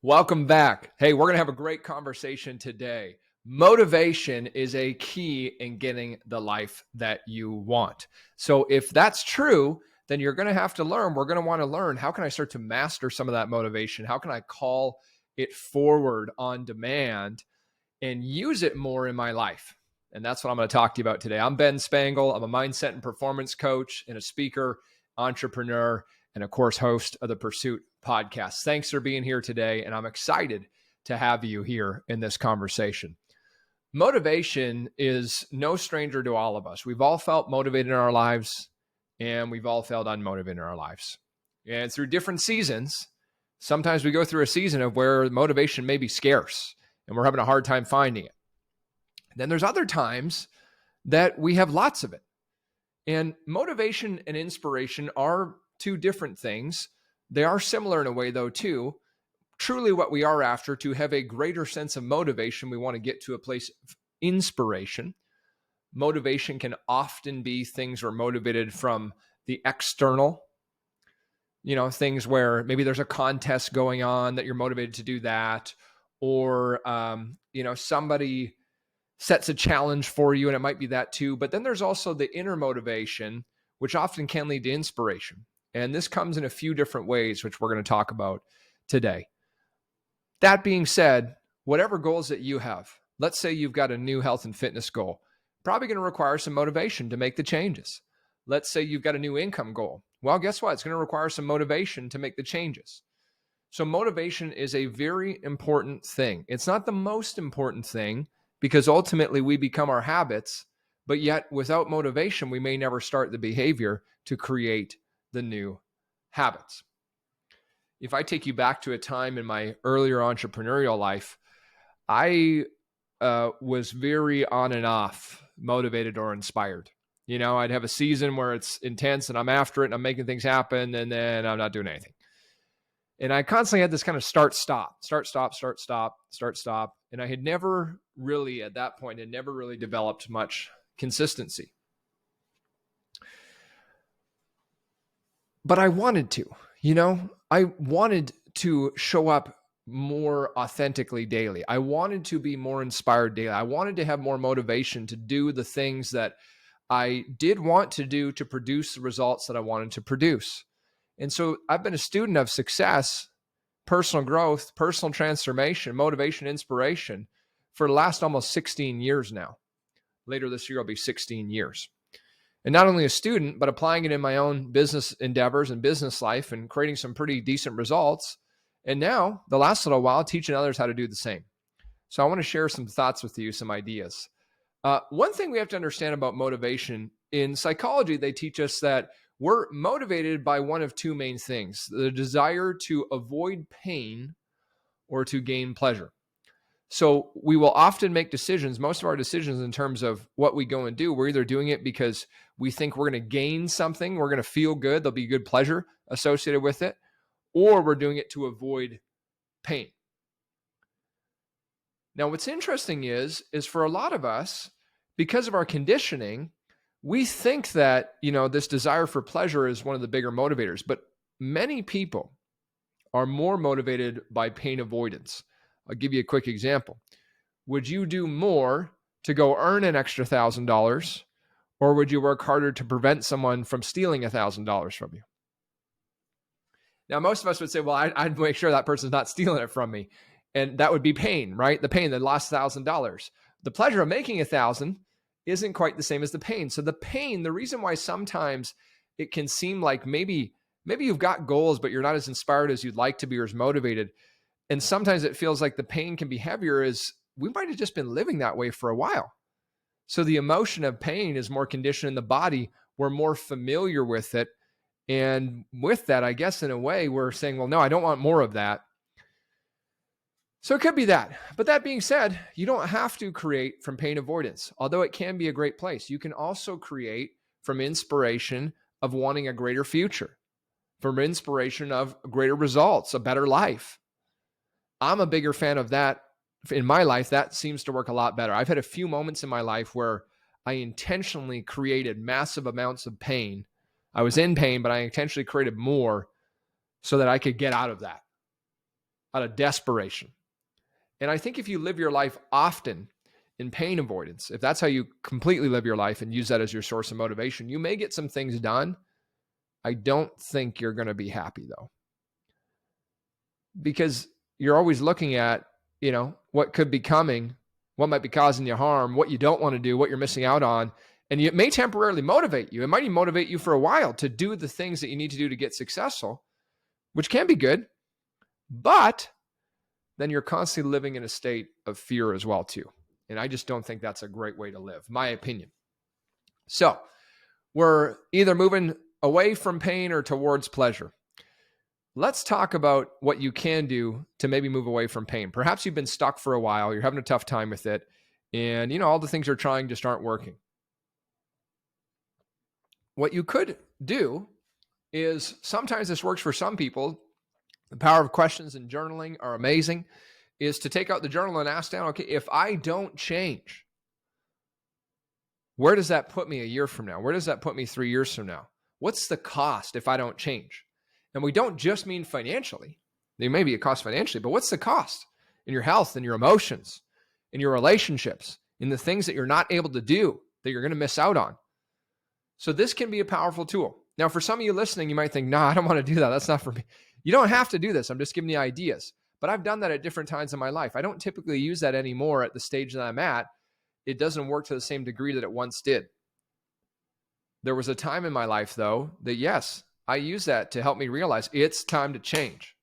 Welcome back. Hey, we're going to have a great conversation today. Motivation is a key in getting the life that you want. So, if that's true, then you're going to have to learn. We're going to want to learn, how can I start to master some of that motivation? How can I call it forward on demand and use it more in my life? And that's what I'm going to talk to you about today. I'm Ben Spangle. I'm a mindset and performance coach and a speaker, entrepreneur, and of course, host of the Pursuit podcast. Thanks for being here today. And I'm excited to have you here in this conversation. Motivation is no stranger to all of us. We've all felt motivated in our lives, and we've all felt unmotivated in our lives. And through different seasons, sometimes we go through a season of where motivation may be scarce and we're having a hard time finding it. Then there's other times that we have lots of it. And motivation and inspiration are two different things. They are similar in a way, though, too. Truly what we are after, to have a greater sense of motivation, we want to get to a place of inspiration. Motivation can often be things we're motivated from the external, things where maybe there's a contest going on that you're motivated to do that, or, somebody sets a challenge for you and it might be that too. But then there's also the inner motivation, which often can lead to inspiration. And this comes in a few different ways, which we're going to talk about today. That being said, whatever goals that you have, let's say you've got a new health and fitness goal, probably going to require some motivation to make the changes. Let's say you've got a new income goal. Well, guess what? It's going to require some motivation to make the changes. So motivation is a very important thing. It's not the most important thing, because ultimately we become our habits, but yet without motivation, we may never start the behavior to create the new habits. If I take you back to a time in my earlier entrepreneurial life, I was very on and off motivated or inspired. I'd have a season where it's intense and I'm after it and I'm making things happen, and then I'm not doing anything. And I constantly had this kind of start, stop. And I had never really, at that point, developed much consistency. But I wanted to, I wanted to show up more authentically daily. I wanted to be more inspired daily. I wanted to have more motivation to do the things that I did want to do to produce the results that I wanted to produce. And so I've been a student of success, personal growth, personal transformation, motivation, inspiration for the last almost 16 years now. Later this year, I'll be 16 years. And not only a student, but applying it in my own business endeavors and business life and creating some pretty decent results. And now, the last little while, teaching others how to do the same. So I want to share some thoughts with you, some ideas. One thing we have to understand about motivation, in psychology, they teach us that we're motivated by one of two main things: the desire to avoid pain or to gain pleasure. So we will often make decisions, most of our decisions in terms of what we go and do, we're either doing it because we think we're going to gain something, we're going to feel good, there'll be good pleasure associated with it, or we're doing it to avoid pain. Now, what's interesting is for a lot of us, because of our conditioning, we think that, this desire for pleasure is one of the bigger motivators, but many people are more motivated by pain avoidance. I'll give you a quick example. Would you do more to go earn an extra $1,000, or would you work harder to prevent someone from stealing $1,000 from you? Now, most of us would say, well, I'd make sure that person's not stealing it from me. And that would be pain, right? The pain that lost $1,000. The pleasure of making $1,000 isn't quite the same as the pain. So the pain, the reason why sometimes it can seem like maybe you've got goals, but you're not as inspired as you'd like to be or as motivated. And sometimes it feels like the pain can be heavier, is we might have just been living that way for a while. So the emotion of pain is more conditioned in the body. We're more familiar with it. And with that, I guess in a way, we're saying, well, no, I don't want more of that. So it could be that. But that being said, you don't have to create from pain avoidance, although it can be a great place. You can also create from inspiration of wanting a greater future, from inspiration of greater results, a better life. I'm a bigger fan of that in my life. That seems to work a lot better. I've had a few moments in my life where I intentionally created massive amounts of pain. I was in pain, but I intentionally created more so that I could get out of that. out of desperation. And I think if you live your life often in pain avoidance, if that's how you completely live your life and use that as your source of motivation, you may get some things done. I don't think you're going to be happy though, because you're always looking at, what could be coming, what might be causing you harm, what you don't want to do, what you're missing out on. And it may temporarily motivate you. It might even motivate you for a while to do the things that you need to do to get successful, which can be good. But then you're constantly living in a state of fear as well too. And I just don't think that's a great way to live, my opinion. So we're either moving away from pain or towards pleasure. Let's talk about what you can do to maybe move away from pain. Perhaps you've been stuck for a while, you're having a tough time with it, and all the things you're trying just aren't working. What you could do is, sometimes this works for some people. The power of questions and journaling are amazing, is to take out the journal and ask down, okay, if I don't change, where does that put me a year from now? Where does that put me 3 years from now? What's the cost if I don't change? And we don't just mean financially. There may be a cost financially, but what's the cost in your health, in your emotions, in your relationships, in the things that you're not able to do that you're going to miss out on? So this can be a powerful tool. Now, for some of you listening, you might think, no, I don't want to do that. That's not for me. You don't have to do this. I'm just giving you ideas. But I've done that at different times in my life. I don't typically use that anymore at the stage that I'm at. It doesn't work to the same degree that it once did. There was a time in my life, though, that yes, I use that to help me realize it's time to change.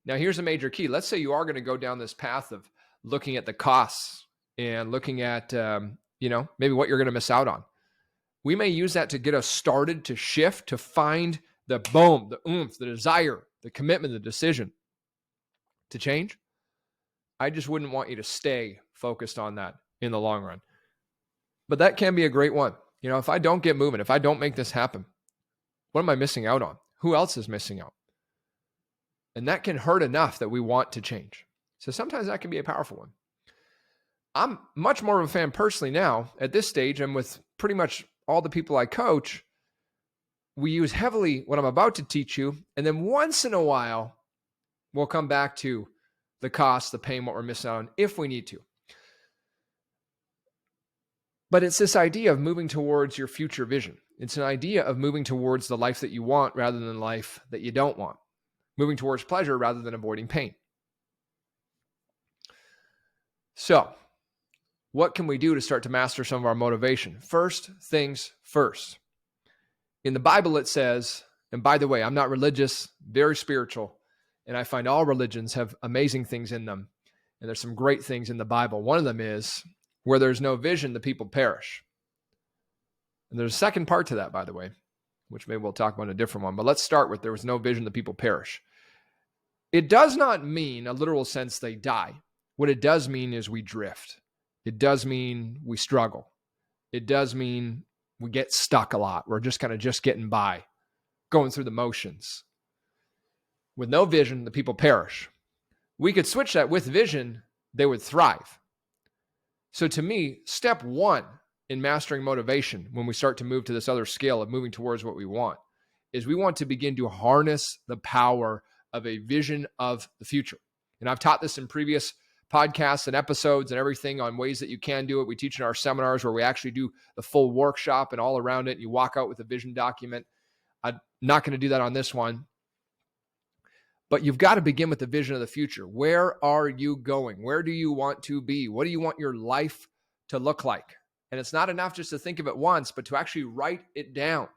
Now, here's a major key. Let's say you are going to go down this path of looking at the costs and looking at, maybe what you're going to miss out on. We may use that to get us started, to shift, to find the boom, the oomph, the desire, the commitment, the decision to change. I just wouldn't want you to stay focused on that in the long run. But that can be a great one. If I don't get moving, if I don't make this happen, what am I missing out on? Who else is missing out? And that can hurt enough that we want to change. So sometimes that can be a powerful one. I'm much more of a fan personally now at this stage, and with pretty much all the people I coach, we use heavily what I'm about to teach you. And then once in a while, we'll come back to the cost, the pain, what we're missing out on if we need to. But it's this idea of moving towards your future vision. It's an idea of moving towards the life that you want rather than the life that you don't want. Moving towards pleasure rather than avoiding pain. So, what can we do to start to master some of our motivation? First things first. In the Bible, it says, and by the way, I'm not religious, very spiritual, and I find all religions have amazing things in them. And there's some great things in the Bible. One of them is, where there's no vision, the people perish. And there's a second part to that, by the way, which maybe we'll talk about in a different one. But let's start with, there was no vision, the people perish. It does not mean a literal sense they die. What it does mean is we drift. It does mean we struggle. It does mean we get stuck a lot. We're just kind of just getting by, going through the motions. With no vision, the people perish. We could switch that with vision, they would thrive. So to me, step one in mastering motivation, when we start to move to this other scale of moving towards what we want, is we want to begin to harness the power of a vision of the future. And I've taught this in previous podcasts and episodes and everything on ways that you can do it. We teach in our seminars where we actually do the full workshop and all around it. You walk out with a vision document. I'm not going to do that on this one. But you've got to begin with the vision of the future. Where are you going? Where do you want to be? What do you want your life to look like? And it's not enough just to think of it once, but to actually write it down,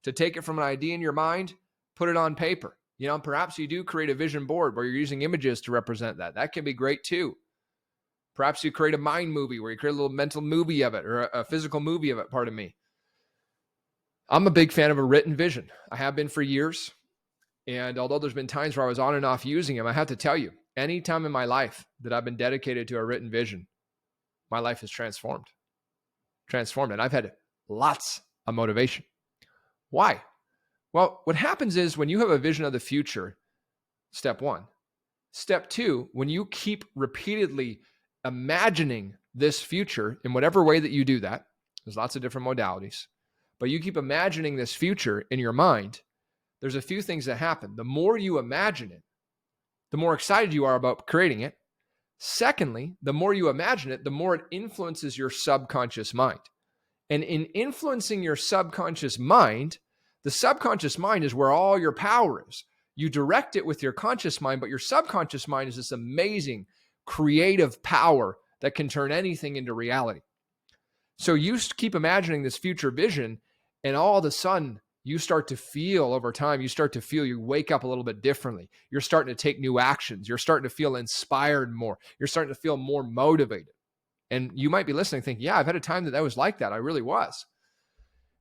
to take it from an idea in your mind, put it on paper. Perhaps you do create a vision board where you're using images to represent that. That can be great too. Perhaps you create a mind movie where you create a little mental movie of it, or a physical movie of it, pardon me. I'm a big fan of a written vision. I have been for years. And although there's been times where I was on and off using them, I have to tell you, any time in my life that I've been dedicated to a written vision, my life is transformed. And I've had lots of motivation. Why? Well, what happens is when you have a vision of the future, step one. Step two, when you keep repeatedly imagining this future in whatever way that you do that, there's lots of different modalities, but you keep imagining this future in your mind, there's a few things that happen. The more you imagine it, the more excited you are about creating it. Secondly, the more you imagine it, the more it influences your subconscious mind. And in influencing your subconscious mind, the subconscious mind is where all your power is. You direct it with your conscious mind, but your subconscious mind is this amazing creative power that can turn anything into reality. So you keep imagining this future vision, and all of a sudden, you start to feel over time, you wake up a little bit differently. You're starting to take new actions. You're starting to feel inspired more. You're starting to feel more motivated. And you might be listening thinking, yeah, I've had a time that was like that. I really was.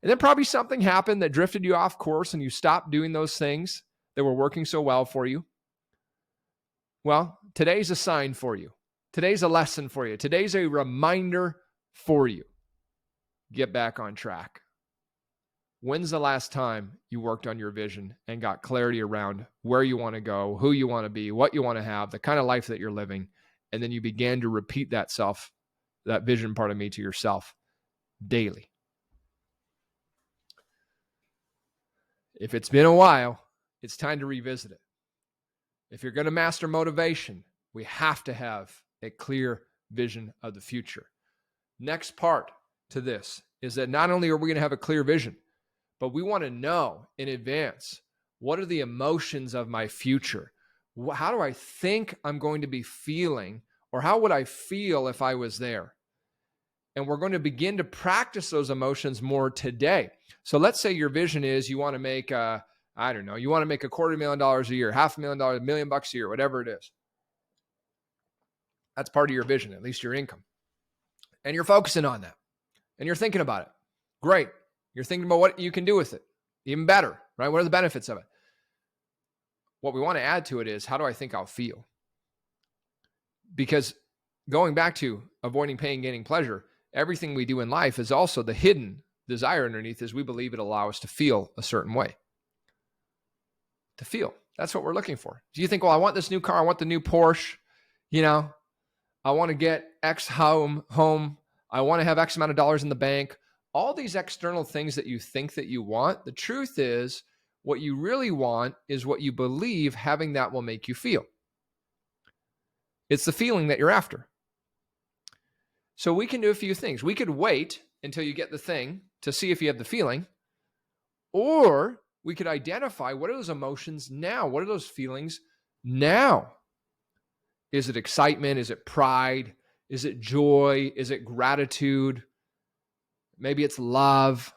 And then probably something happened that drifted you off course and you stopped doing those things that were working so well for you. Well, today's a sign for you. Today's a lesson for you. Today's a reminder for you. Get back on track. When's the last time you worked on your vision and got clarity around where you want to go, who you want to be, what you want to have, the kind of life that you're living, and then you began to repeat that vision part of me to yourself daily? If it's been a while, it's time to revisit it. If you're going to master motivation, we have to have a clear vision of the future. Next part to this is that not only are we going to have a clear vision, but we want to know in advance, what are the emotions of my future? How do I think I'm going to be feeling, or how would I feel if I was there? And we're going to begin to practice those emotions more today. So let's say your vision is you want to make, you want to make $250,000 a year, $500,000, $1 million bucks a year, whatever it is. That's part of your vision, at least your income. And you're focusing on that. And you're thinking about it. Great. You're thinking about what you can do with it. Even better, right? What are the benefits of it? What we want to add to it is, how do I think I'll feel? Because going back to avoiding pain, gaining pleasure, everything we do in life is also the hidden desire underneath is we believe it'll allow us to feel a certain way. To feel. That's what we're looking for. Do you think, well, I want this new car. I want the new Porsche. I want to get X home. I want to have X amount of dollars in the bank. All these external things that you think that you want, the truth is what you really want is what you believe having that will make you feel. It's the feeling that you're after. So we can do a few things. We could wait until you get the thing to see if you have the feeling, or we could identify what are those emotions now? What are those feelings now? Is it excitement? Is it pride? Is it joy? Is it gratitude? Maybe it's love.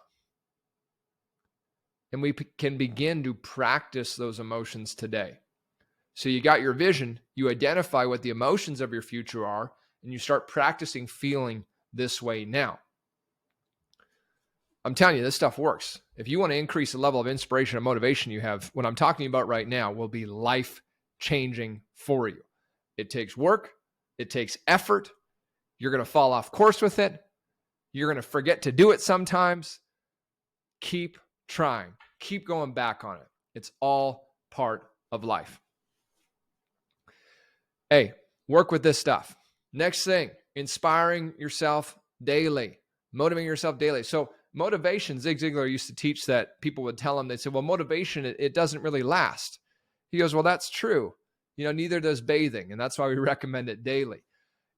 And we can begin to practice those emotions today. So you got your vision, you identify what the emotions of your future are, and you start practicing feeling this way now. I'm telling you, this stuff works. If you want to increase the level of inspiration and motivation you have, what I'm talking about right now will be life-changing for you. It takes work. It takes effort. You're going to fall off course with it. You're going to forget to do it sometimes. Keep trying. Keep going back on it. It's all part of life. Hey, work with this stuff. Next thing, inspiring yourself daily, motivating yourself daily. So motivation, Zig Ziglar used to teach that people would tell him, they'd say, well, motivation, it doesn't really last. He goes, well, that's true. Neither does bathing. And that's why we recommend it daily.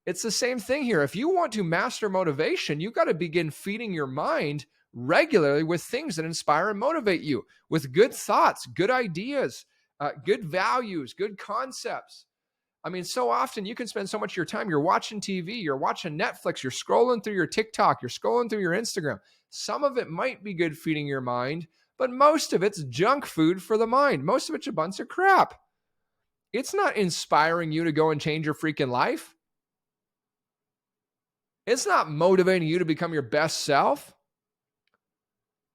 It's the same thing here. If you want to master motivation, you've got to begin feeding your mind regularly with things that inspire and motivate you, with good thoughts, good ideas, good values, good concepts. I mean, so often you can spend so much of your time, you're watching TV, you're watching Netflix, you're scrolling through your TikTok, you're scrolling through your Instagram. Some of it might be good feeding your mind, but most of it's junk food for the mind. Most of it's a bunch of crap. It's not inspiring you to go and change your freaking life. It's not motivating you to become your best self.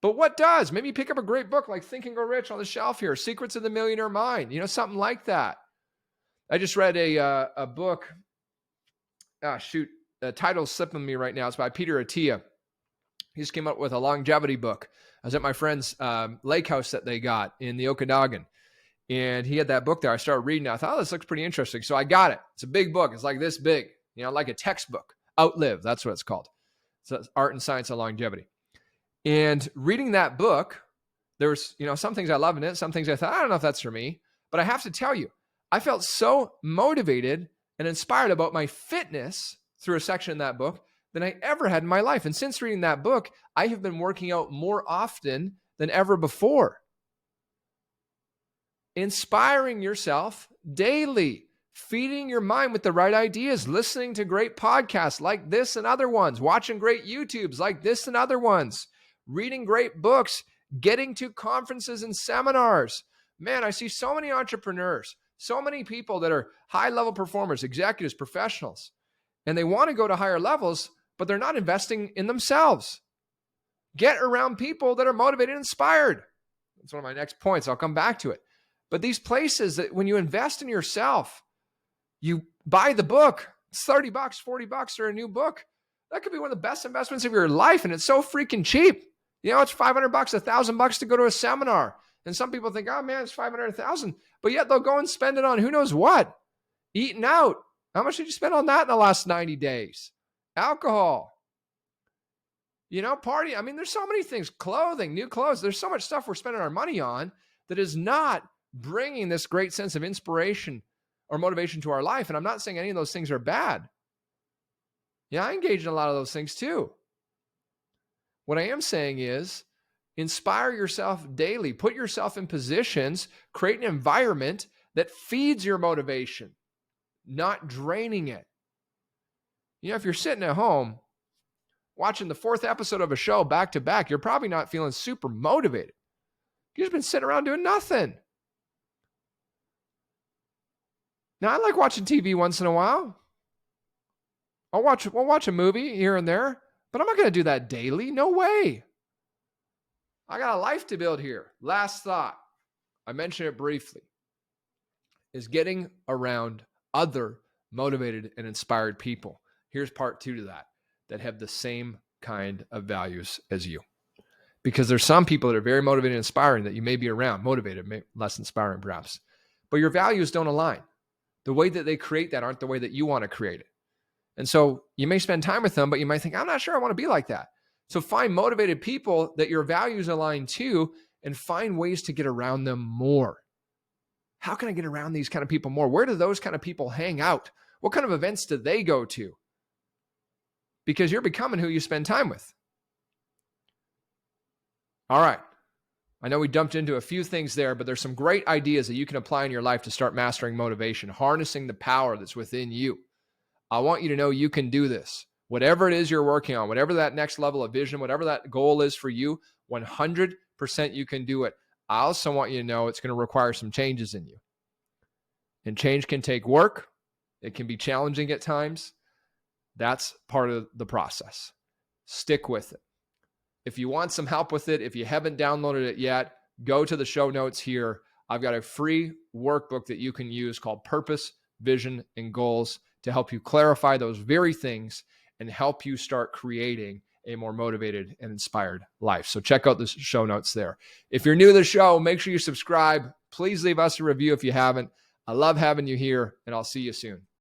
But what does? Maybe pick up a great book like Think and Grow Rich on the shelf here, Secrets of the Millionaire Mind, something like that. I just read a book. The title's slipping me right now. It's by Peter Attia. He just came up with a longevity book. I was at my friend's lake house that they got in the Okanagan. And he had that book there. I started reading it. I thought, this looks pretty interesting. So I got it. It's a big book. It's like this big, like a textbook. Outlive, that's what it's called. So it's Art and Science of Longevity. And reading that book, there's, some things I love in it. Some things I thought, I don't know if that's for me. But I have to tell you, I felt so motivated and inspired about my fitness through a section in that book than I ever had in my life. And since reading that book, I have been working out more often than ever before. Inspiring yourself daily, feeding your mind with the right ideas, listening to great podcasts like this and other ones, watching great YouTubes like this and other ones, reading great books, getting to conferences and seminars. Man, I see so many entrepreneurs, so many people that are high-level performers, executives, professionals, and they want to go to higher levels, but they're not investing in themselves. Get around people that are motivated and inspired. That's one of my next points. I'll come back to it. But these places that when you invest in yourself, you buy the book, it's $30, $40 or a new book. That could be one of the best investments of your life. And it's so freaking cheap. You know, it's $500, $1,000 to go to a seminar. And some people think, oh man, it's 500, 1,000. But yet they'll go and spend it on who knows what. Eating out. How much did you spend on that in the last 90 days? Alcohol. You know, party. I mean, there's so many things. Clothing, new clothes. There's so much stuff we're spending our money on that is not bringing this great sense of inspiration or motivation to our life. And I'm not saying any of those things are bad. Yeah, I engage in a lot of those things too. What I am saying is inspire yourself daily. Put yourself in positions, create an environment that feeds your motivation, not draining it. You know, if you're sitting at home watching the 4th episode of a show back to back, you're probably not feeling super motivated. You've just been sitting around doing nothing. Now, I like watching TV once in a while. I'll watch a movie here and there, but I'm not going to do that daily. No way. I got a life to build here. Last thought, I mentioned it briefly, is getting around other motivated and inspired people. Here's part 2 to that have the same kind of values as you. Because there's some people that are very motivated and inspiring that you may be around, motivated, less inspiring perhaps, but your values don't align. The way that they create that aren't the way that you want to create it. And so you may spend time with them, but you might think, I'm not sure I want to be like that. So find motivated people that your values align to and find ways to get around them more. How can I get around these kind of people more? Where do those kind of people hang out? What kind of events do they go to? Because you're becoming who you spend time with. All right. I know we dumped into a few things there, but there's some great ideas that you can apply in your life to start mastering motivation, harnessing the power that's within you. I want you to know you can do this. Whatever it is you're working on, whatever that next level of vision, whatever that goal is for you, 100% you can do it. I also want you to know it's going to require some changes in you. And change can take work. It can be challenging at times. That's part of the process. Stick with it. If you want some help with it, if you haven't downloaded it yet, go to the show notes here. I've got a free workbook that you can use called Purpose, Vision, and Goals to help you clarify those very things and help you start creating a more motivated and inspired life. So check out the show notes there. If you're new to the show, make sure you subscribe. Please leave us a review if you haven't. I love having you here, and I'll see you soon.